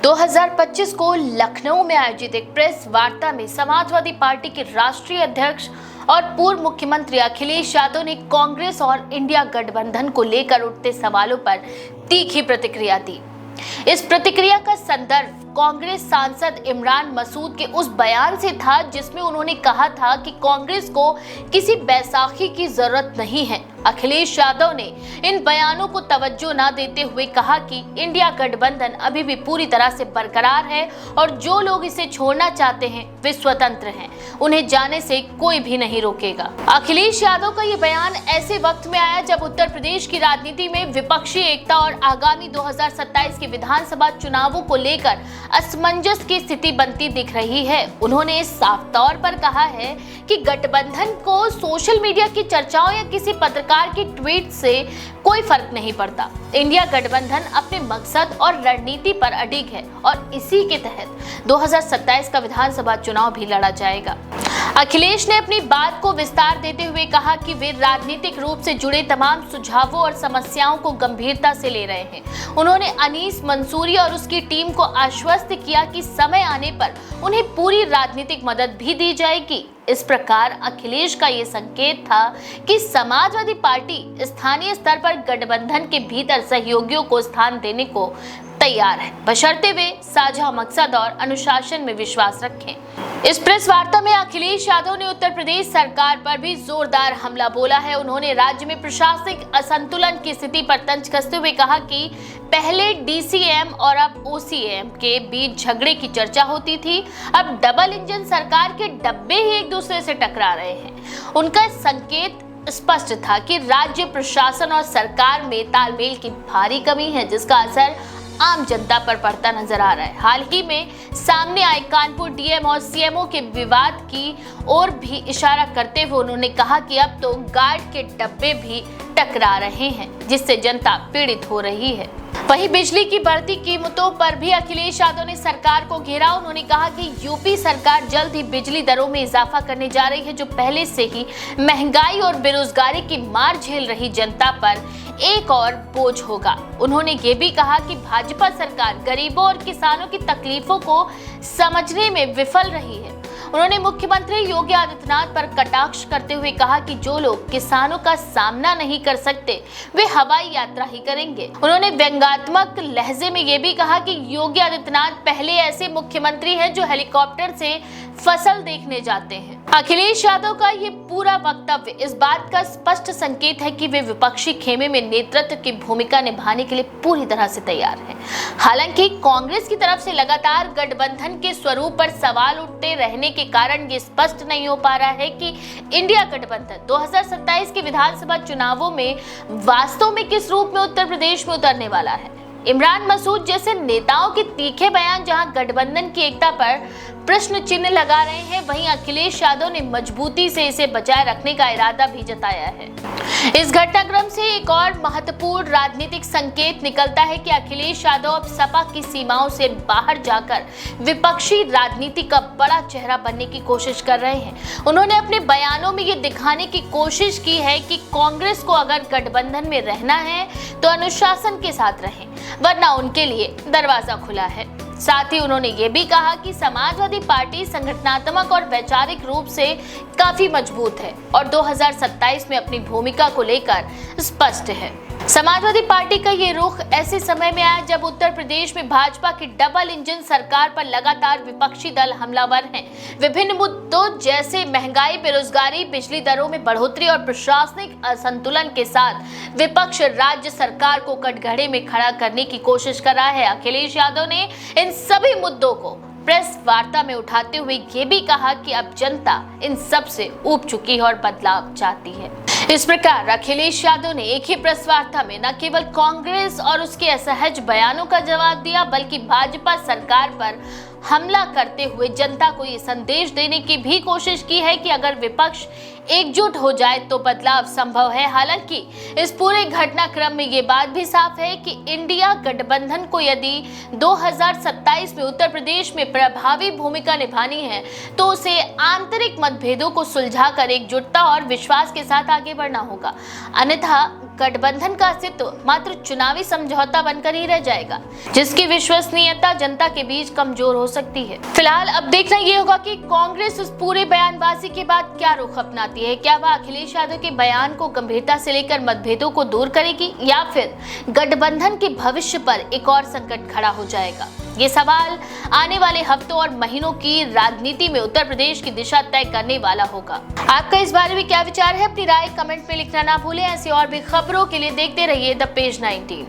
2025 को लखनऊ में आयोजित एक प्रेस वार्ता में समाजवादी पार्टी के राष्ट्रीय अध्यक्ष और पूर्व मुख्यमंत्री अखिलेश यादव ने कांग्रेस और इंडिया गठबंधन को लेकर उठते सवालों पर तीखी प्रतिक्रिया दी। इस प्रतिक्रिया का संदर्भ कांग्रेस सांसद इमरान मसूद के उस बयान से था जिसमें उन्होंने कहा था कि कांग्रेस को किसी बैसाखी की जरूरत नहीं है। अखिलेश यादव ने इन बयानों को तवज्जो न देते हुए कहा कि इंडिया गठबंधन अभी भी पूरी तरह से बरकरार है और जो लोग इसे छोड़ना चाहते हैं वे स्वतंत्र हैं, उन्हें जाने से कोई भी नहीं रोकेगा। अखिलेश यादव का ये बयान ऐसे वक्त में आया जब उत्तर प्रदेश की राजनीति में विपक्षी एकता और आगामी 2027 के विधानसभा चुनावों को लेकर असमंजस की स्थिति बनती दिख रही है। उन्होंने साफ तौर पर कहा है कि गठबंधन को सोशल मीडिया की चर्चाओं या किसी पत्रकार की ट्वीट से कोई फर्क नहीं पड़ता। इंडिया गठबंधन अपने मकसद और रणनीति पर अडिग है और इसी के तहत 2027 का विधानसभा चुनाव भी लड़ा जाएगा। अखिलेश ने अपनी बात को विस्तार देते हुए कहा कि वे राजनीतिक रूप से जुड़े तमाम सुझावों और समस्याओं को गंभीरता से ले रहे हैं। उन्होंने अनीस मंसूरी और उसकी टीम को आश्वस्त किया कि समय आने पर उन्हें पूरी राजनीतिक मदद भी दी जाएगी। इस प्रकार अखिलेश का ये संकेत था कि समाजवादी पार्टी स्थानीय स्तर पर गठबंधन के भीतर सहयोगियों को स्थान देने को तैयार है, बशर्ते वे साझा मकसद और अनुशासन में विश्वास रखें। इस प्रेस वार्ता में अखिलेश यादव ने उत्तर प्रदेश सरकार पर भी जोरदार हमला बोला है। उन्होंने राज्य में प्रशासनिक असंतुलन की स्थिति पर तंज कसते हुए कहा कि पहले डीसीएम और अब ओसीएम के बीच झगड़े की चर्चा होती थी, अब डबल इंजन सरकार के डब्बे ही एक दूसरे से टकरा रहे हैं। उनका संकेत स्पष्ट था कि राज्य प्रशासन और सरकार में तालमेल की भारी कमी है, जिसका असर आम जनता पर पड़ता नजर आ रहा है। हाल ही में सामने आए कानपुर डीएम और सीएमओ के विवाद की ओर भी इशारा करते हुए उन्होंने कहा कि अब तो गार्ड के डब्बे भी टकरा रहे हैं, जिससे जनता पीड़ित हो रही है। वहीं बिजली की बढ़ती कीमतों पर भी अखिलेश यादव ने सरकार को घेरा। उन्होंने कहा कि यूपी सरकार जल्द ही बिजली दरों में इजाफा करने जा रही है, जो पहले से ही महंगाई और बेरोजगारी की मार झेल रही जनता पर एक और बोझ होगा। उन्होंने ये भी कहा कि भाजपा सरकार गरीबों और किसानों की तकलीफों को समझने में विफल रही है। उन्होंने मुख्यमंत्री योगी आदित्यनाथ पर कटाक्ष करते हुए कहा कि जो लोग किसानों का सामना नहीं कर सकते वे हवाई यात्रा ही करेंगे। उन्होंने व्यंग्यात्मक लहजे में यह भी कहा कि योगी आदित्यनाथ पहले ऐसे मुख्यमंत्री हैं जो हेलीकॉप्टर से फसल देखने जाते हैं। अखिलेश यादव का ये पूरा वक्तव्य इस बात का स्पष्ट संकेत है कि वे विपक्षी खेमे में नेतृत्व की भूमिका निभाने के लिए पूरी तरह से तैयार हैं। हालांकि कांग्रेस की तरफ से लगातार गठबंधन के स्वरूप पर सवाल उठते रहने के कारण ये स्पष्ट नहीं हो पा रहा है कि इंडिया गठबंधन 2027 के विधानसभा चुनावों में वास्तव में किस रूप में उत्तर प्रदेश में उतरने वाला है। इमरान मसूद जैसे नेताओं के तीखे बयान जहां गठबंधन की एकता पर प्रश्न चिन्ह लगा रहे हैं, वहीं अखिलेश यादव ने मजबूती से इसे बचाए रखने का इरादा भी जताया है। इस घटनाक्रम से एक और महत्वपूर्ण राजनीतिक संकेत निकलता है कि अखिलेश यादव अब सपा की सीमाओं से बाहर जाकर विपक्षी राजनीति का बड़ा चेहरा बनने की कोशिश कर रहे हैं। उन्होंने अपने बयानों में ये दिखाने की कोशिश की है कि कांग्रेस को अगर गठबंधन में रहना है तो अनुशासन के साथ रहें, वरना उनके लिए दरवाजा खुला है। साथ ही उन्होंने ये भी कहा कि समाजवादी पार्टी संगठनात्मक और वैचारिक रूप से काफी मजबूत है और 2027 में अपनी भूमिका को लेकर स्पष्ट है। समाजवादी पार्टी का ये रुख ऐसे समय में आया जब उत्तर प्रदेश में भाजपा की डबल इंजन सरकार पर लगातार विपक्षी दल हमलावर हैं। विभिन्न मुद्दों जैसे महंगाई, बेरोजगारी, बिजली दरों में बढ़ोतरी और प्रशासनिक असंतुलन के साथ विपक्ष राज्य सरकार को कटघरे में खड़ा करने की कोशिश कर रहा है। अखिलेश यादव ने इन सभी मुद्दों को प्रेस वार्ता में उठाते हुए ये भी कहा कि अब जनता इन सब से ऊब चुकी है और बदलाव चाहती है। इस प्रकार अखिलेश यादव ने एक ही प्रेस वार्ता में न केवल कांग्रेस और उसके असहज बयानों का जवाब दिया, बल्कि भाजपा सरकार पर हमला करते हुए जनता को ये संदेश देने की भी कोशिश की है कि अगर विपक्ष एकजुट हो जाए तो बदलाव संभव है। हालांकि इस पूरे घटनाक्रम में ये बात भी साफ है कि इंडिया गठबंधन को यदि 2027 में उत्तर प्रदेश में प्रभावी भूमिका निभानी है तो उसे आंतरिक मतभेदों को सुलझाकर एकजुटता और विश्वास के साथ आगे बढ़ना होगा, अन्यथा गठबंधन का अस्तित्व मात्र चुनावी समझौता बनकर ही रह जाएगा, जिसकी विश्वसनीयता जनता के बीच कमजोर हो सकती है। फिलहाल अब देखना ये होगा कि कांग्रेस उस पूरे बयानबाजी के बाद क्या रुख अपनाती है। क्या वह अखिलेश यादव के बयान को गंभीरता से लेकर मतभेदों को दूर करेगी या फिर गठबंधन के भविष्य पर एक और संकट खड़ा हो जाएगा। ये सवाल आने वाले हफ्तों और महीनों की राजनीति में उत्तर प्रदेश की दिशा तय करने वाला होगा। आपका इस बारे में क्या विचार है? अपनी राय कमेंट में लिखना ना भूलें। ऐसी और भी खबरों के लिए देखते रहिए द पेज 19।